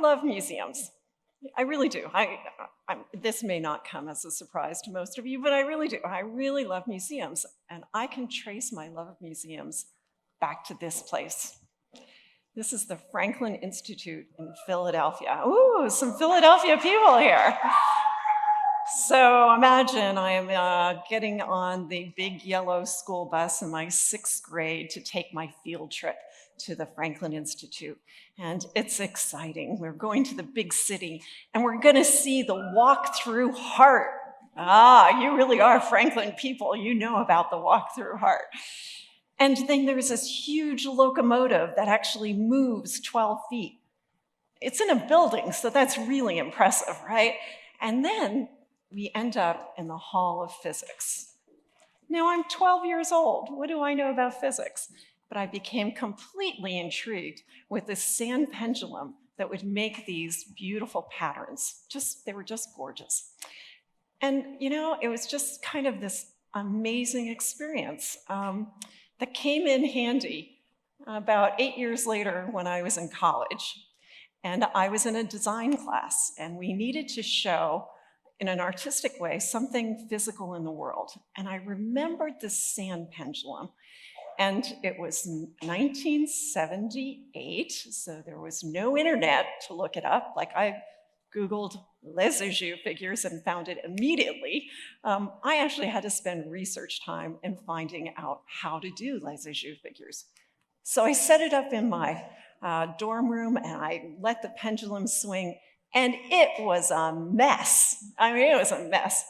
love museums. I really do. This may not come as a surprise to most of you, but I really do. I really love museums, and I can trace my love of museums back to this place. This is the Franklin Institute in Philadelphia. Ooh, some Philadelphia people here. So imagine I am getting on the big yellow school bus in my 6th grade to take my field trip to the Franklin Institute. And it's exciting. We're going to the big city, and we're going to see the walk through heart. Ah, you really are Franklin people. You know about the walk through heart. And then there's this huge locomotive that actually moves 12 feet. It's in a building, so that's really impressive, right? And then we end up in the Hall of Physics. Now, I'm 12 years old. What do I know about physics? But I became completely intrigued with this sand pendulum that would make these beautiful patterns. They were just gorgeous. And, it was just kind of this amazing experience that came in handy about 8 years later when I was in college. And I was in a design class, and we needed to show, in an artistic way, something physical in the world. And I remembered this sand pendulum. And it was 1978, so there was no internet to look it up. Like, I Googled les Joues figures and found it immediately. I actually had to spend research time in finding out how to do les Joues figures. So I set it up in my dorm room, and I let the pendulum swing, and it was a mess. I mean, it was a mess,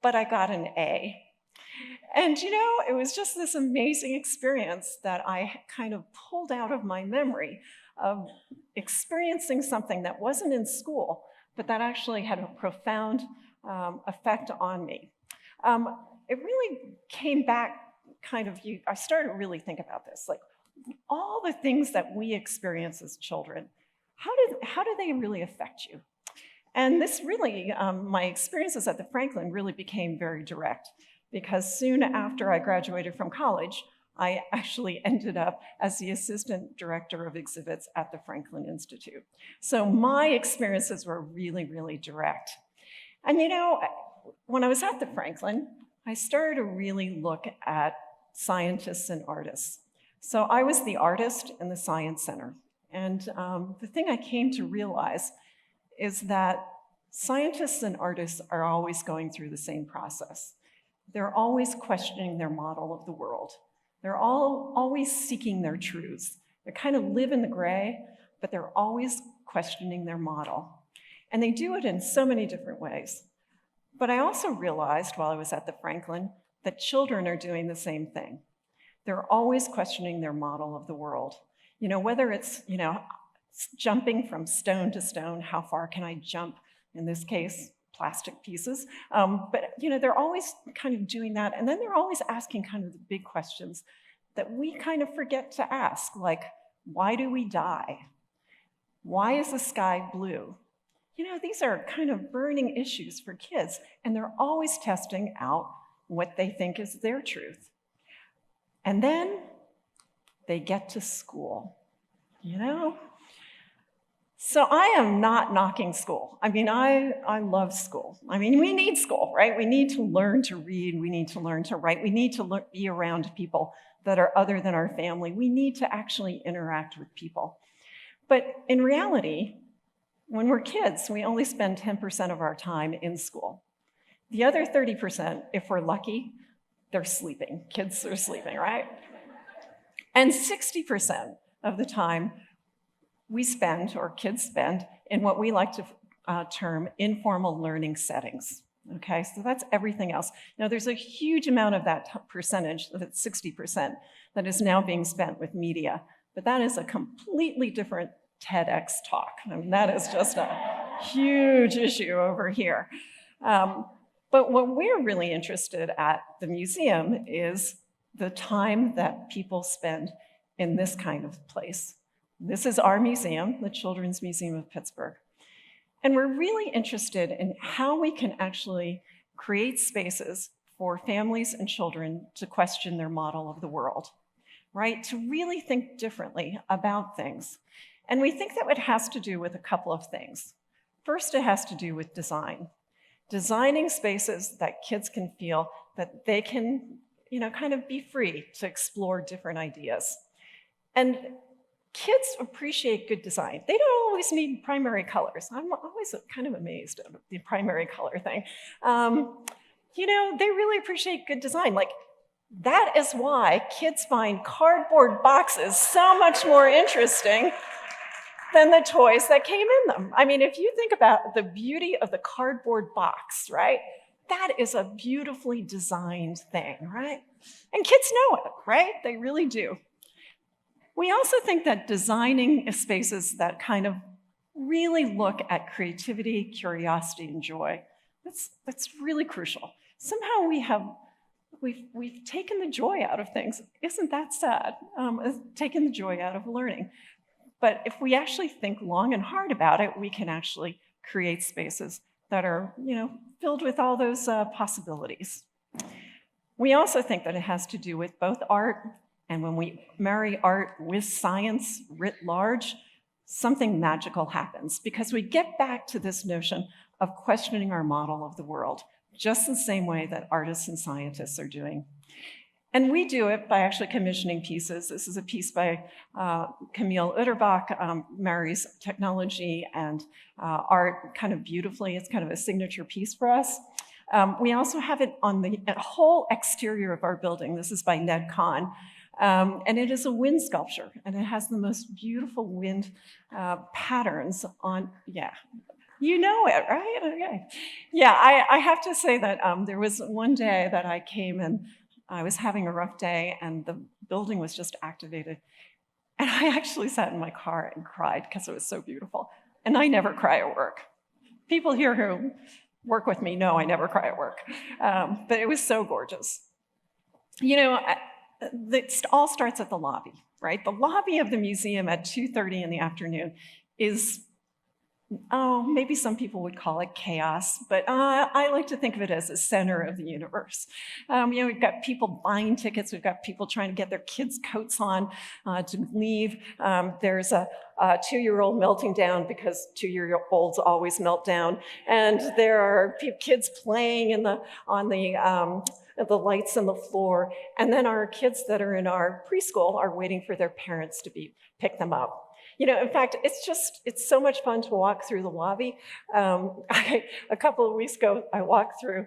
but I got an A. And it was just this amazing experience that I kind of pulled out of my memory of experiencing something that wasn't in school, but that actually had a profound effect on me. It really came back I started to really think about this, like all the things that we experience as children, how do they really affect you? And this really, my experiences at the Franklin really became very direct, because soon after I graduated from college, I actually ended up as the assistant director of exhibits at the Franklin Institute. So my experiences were really, really direct. And when I was at the Franklin, I started to really look at scientists and artists. So I was the artist in the Science Center. And the thing I came to realize is that scientists and artists are always going through the same process. They're always questioning their model of the world. They're always seeking their truths. They kind of live in the gray, but they're always questioning their model. And they do it in so many different ways. But I also realized while I was at the Franklin that children are doing the same thing. They're always questioning their model of the world. Whether it's, jumping from stone to stone, how far can I jump? In this case, plastic pieces. But they're always kind of doing that. And then they're always asking kind of the big questions that we kind of forget to ask, like, why do we die? Why is the sky blue? These are kind of burning issues for kids, and they're always testing out what they think is their truth. And then they get to school, So I am not knocking school. I mean, I love school. I mean, we need school, right? We need to learn to read. We need to learn to write. We need to be around people that are other than our family. We need to actually interact with people. But in reality, when we're kids, we only spend 10% of our time in school. The other 30%, if we're lucky, they're sleeping. Kids are sleeping, right? And 60% of the time we spend, or kids spend, in what we like to term informal learning settings. Okay, so that's everything else. Now, there's a huge amount of that percentage, that 60%, that is now being spent with media, but that is a completely different TEDx talk. I mean, that is just a huge issue over here. But what we're really interested at the museum is the time that people spend in this kind of place. This is our museum, the Children's Museum of Pittsburgh. And we're really interested in how we can actually create spaces for families and children to question their model of the world, right? To really think differently about things. And we think that it has to do with a couple of things. First, it has to do with design. Designing spaces that kids can feel that they can, kind of be free to explore different ideas. And kids appreciate good design. They don't always need primary colors. I'm always kind of amazed at the primary color thing. They really appreciate good design. Like, that is why kids find cardboard boxes so much more interesting than the toys that came in them. I mean, if you think about the beauty of the cardboard box, right? That is a beautifully designed thing, right? And kids know it, right? They really do. We also think that designing spaces that kind of really look at creativity, curiosity, and joy, that's really crucial. Somehow we've taken the joy out of things. Isn't that sad? Taken the joy out of learning. But if we actually think long and hard about it, we can actually create spaces that are, filled with all those possibilities. We also think that it has to do with both art, and when we marry art with science writ large, something magical happens, because we get back to this notion of questioning our model of the world, just the same way that artists and scientists are doing. And we do it by actually commissioning pieces. This is a piece by Camille Utterbach, marries technology and art kind of beautifully. It's kind of a signature piece for us. We also have it on the whole exterior of our building. This is by Ned Kahn. And it is a wind sculpture, and it has the most beautiful wind patterns on, You know it, right? Okay. Yeah, I have to say that there was one day that I came and I was having a rough day and the building was just activated. And I actually sat in my car and cried because it was so beautiful. And I never cry at work. People here who work with me know I never cry at work. But it was so gorgeous. It all starts at the lobby, right? The lobby of the museum at 2:30 in the afternoon is, maybe some people would call it chaos, but I like to think of it as the center of the universe. We've got people buying tickets, we've got people trying to get their kids' coats on to leave. There's a 2-year-old melting down because 2-year-olds always melt down, and there are kids playing on the lights on the floor, and then our kids that are in our preschool are waiting for their parents to pick them up. In fact, it's so much fun to walk through the lobby. A couple of weeks ago, I walked through,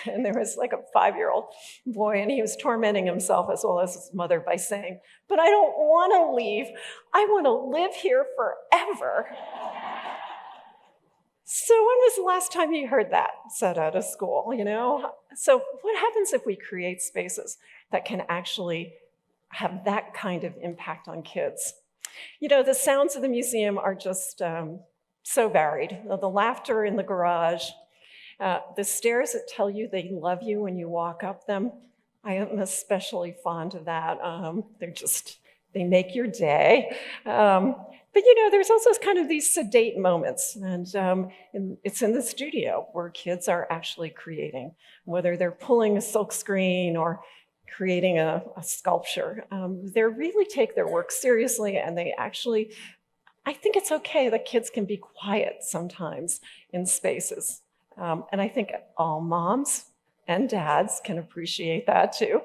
and there was like a 5-year-old boy, and he was tormenting himself as well as his mother by saying, "But I don't want to leave. I want to live here forever." So when was the last time you heard that said at a school, So what happens if we create spaces that can actually have that kind of impact on kids? The sounds of the museum are just so varied. The laughter in the garage, the stairs that tell you they love you when you walk up them. I am especially fond of that. They make your day. But there's also kind of these sedate moments, and it's in the studio where kids are actually creating, whether they're pulling a silk screen or creating a sculpture. They really take their work seriously, and I think it's okay that kids can be quiet sometimes in spaces. And I think all moms and dads can appreciate that too,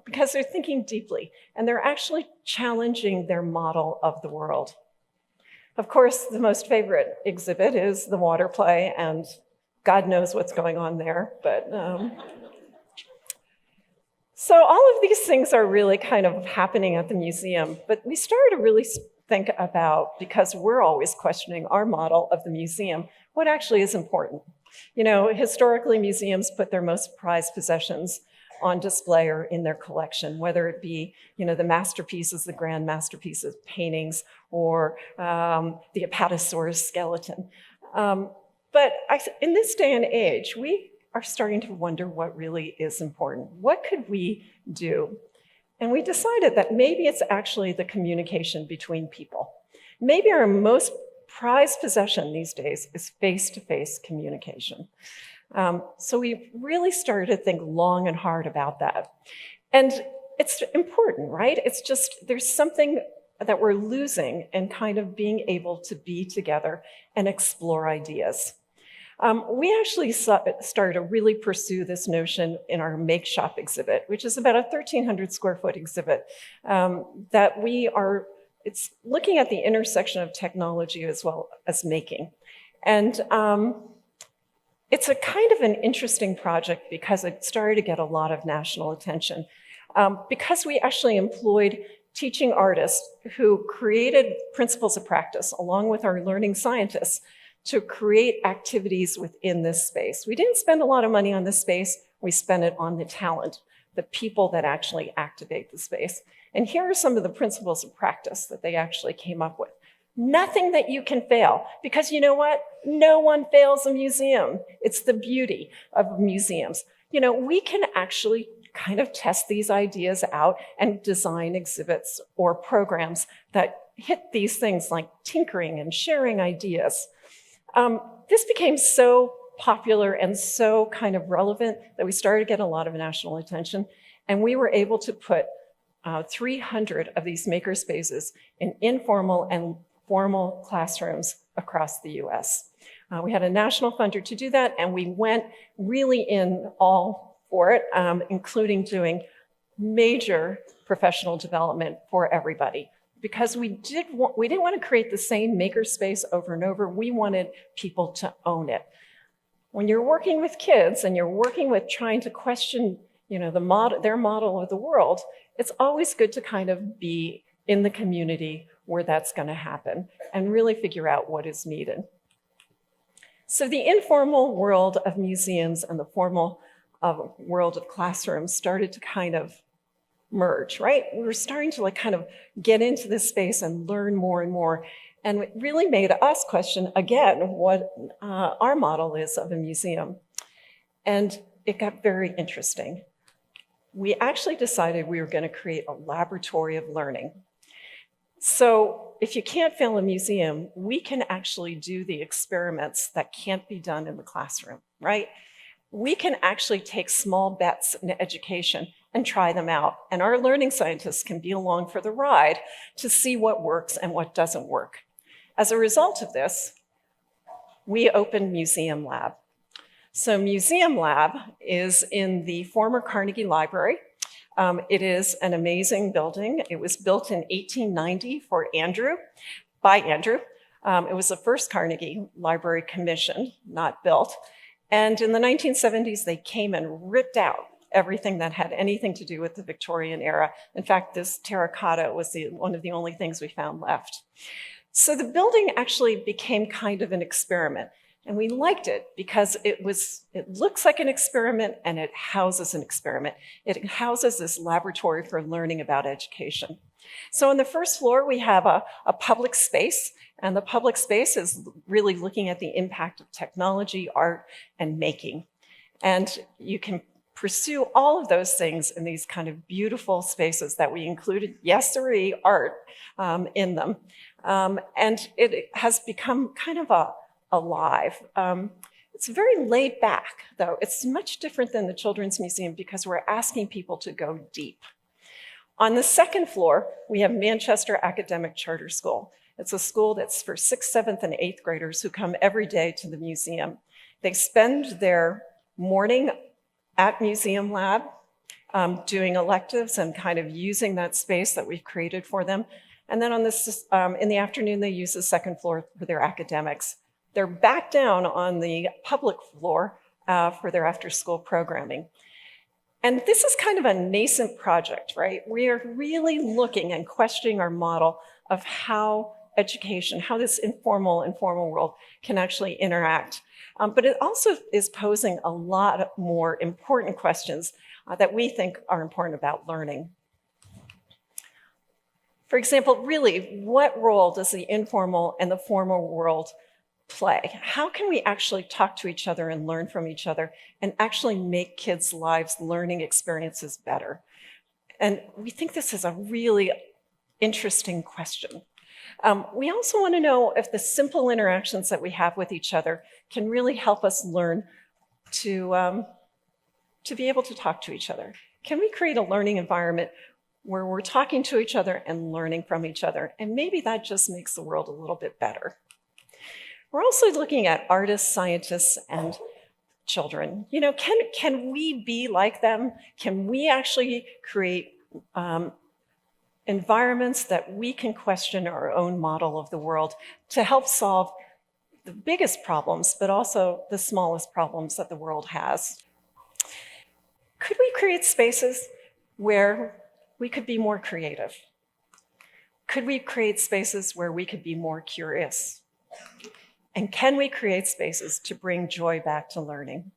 because they're thinking deeply, and they're actually challenging their model of the world. Of course, the most favorite exhibit is the water play, and God knows what's going on there, but so all of these things are really kind of happening at the museum, but we started to really think about, because we're always questioning our model of the museum, what actually is important. Historically, museums put their most prized possessions on display or in their collection, whether it be, the masterpieces, the grand masterpieces, paintings, or the Apatosaurus skeleton. But in this day and age, we are starting to wonder what really is important. What could we do? And we decided that maybe it's actually the communication between people. Maybe our most prized possession these days is face-to-face communication. So we really started to think long and hard about that. And it's important, right? It's just, there's something that we're losing in kind of being able to be together and explore ideas. We actually started to really pursue this notion in our Make Shop exhibit, which is about a 1,300 square foot exhibit it's looking at the intersection of technology as well as making. And it's a kind of an interesting project because it started to get a lot of national attention. Because we actually employed teaching artists who created principles of practice along with our learning scientists to create activities within this space. We didn't spend a lot of money on this space, we spent it on the talent, the people that actually activate the space. And here are some of the principles of practice that they actually came up with. Nothing that you can fail, because you know what? No one fails a museum. It's the beauty of museums. You know, we can actually kind of test these ideas out and design exhibits or programs that hit these things like tinkering and sharing ideas. This became so popular and so kind of relevant that we started to get a lot of national attention, and we were able to put 300 of these maker spaces in informal and formal classrooms across the US. We had a national funder to do that, and we went really in all for it, including doing major professional development for everybody. Because we didn't want to create the same maker space over and over. We wanted people to own it. When you're working with kids and you're working with trying to question, you know, their model of the world, it's always good to kind of be in the community where that's going to happen and really figure out what is needed. So the informal world of museums and the formal world of classrooms started to kind of merge, right? We were starting to like kind of get into this space and learn more and more. And it really made us question again what our model is of a museum. And it got very interesting. We actually decided we were going to create a laboratory of learning. So if you can't fail a museum, we can actually do the experiments that can't be done in the classroom, right? We can actually take small bets in education and try them out. And our learning scientists can be along for the ride to see what works and what doesn't work. As a result of this, we opened Museum Lab. So Museum Lab is in the former Carnegie Library. It is an amazing building. It was built in 1890 by Andrew. It was the first Carnegie Library commissioned, not built. And in the 1970s, they came and ripped out everything that had anything to do with the Victorian era. In fact, this terracotta was one of the only things we found left. So the building actually became kind of an experiment. And we liked it because it looks like an experiment and it houses an experiment. It houses this laboratory for learning about education. So on the first floor, we have a public space, and the public space is really looking at the impact of technology, art, and making. And you can pursue all of those things in these kind of beautiful spaces that we included, yes, sirree, art in them. And it has become kind of alive. It's very laid back, though. It's much different than the Children's Museum because we're asking people to go deep. On the second floor, we have Manchester Academic Charter School. It's a school that's for 6th, 7th, and 8th graders who come every day to the museum. They spend their morning at Museum Lab doing electives and kind of using that space that we've created for them. And then on this, in the afternoon, they use the second floor for their academics. They're back down on the public floor for their after-school programming. And this is kind of a nascent project, right? We are really looking and questioning our model of how education, how this informal and formal world can actually interact. But it also is posing a lot more important questions that we think are important about learning. For example, really, what role does the informal and the formal world play? How can we actually talk to each other and learn from each other and actually make kids' lives, learning experiences better? And we think this is a really interesting question. We also want to know if the simple interactions that we have with each other can really help us learn to be able to talk to each other. Can we create a learning environment where we're talking to each other and learning from each other. And maybe that just makes the world a little bit better. We're also looking at artists, scientists, and children. You know, can we be like them? Can we actually create environments that we can question our own model of the world to help solve the biggest problems, but also the smallest problems that the world has? Could we create spaces where we could be more creative? Could we create spaces where we could be more curious? And can we create spaces to bring joy back to learning?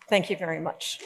Thank you very much.